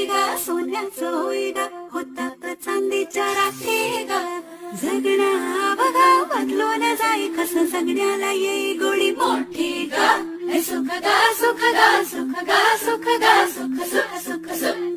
मोठी गा सोन्याचं होई गा होतात चांदीच्या रात्री गा जगणं बघा बदलून जाई कसं जगण्याला येई गोडी मोठी गा सुख गा सुख गा सुख गा सुख गा सुख सुख सुख सुख